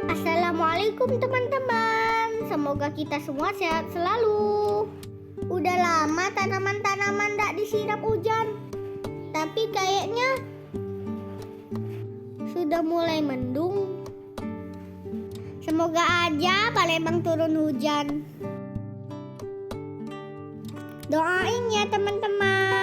Assalamualaikum teman-teman. Semoga kita semua sehat selalu. Udah lama tanaman-tanaman gak disiram hujan, tapi kayaknya sudah mulai mendung. Semoga aja Palembang turun hujan. Doain ya teman-teman.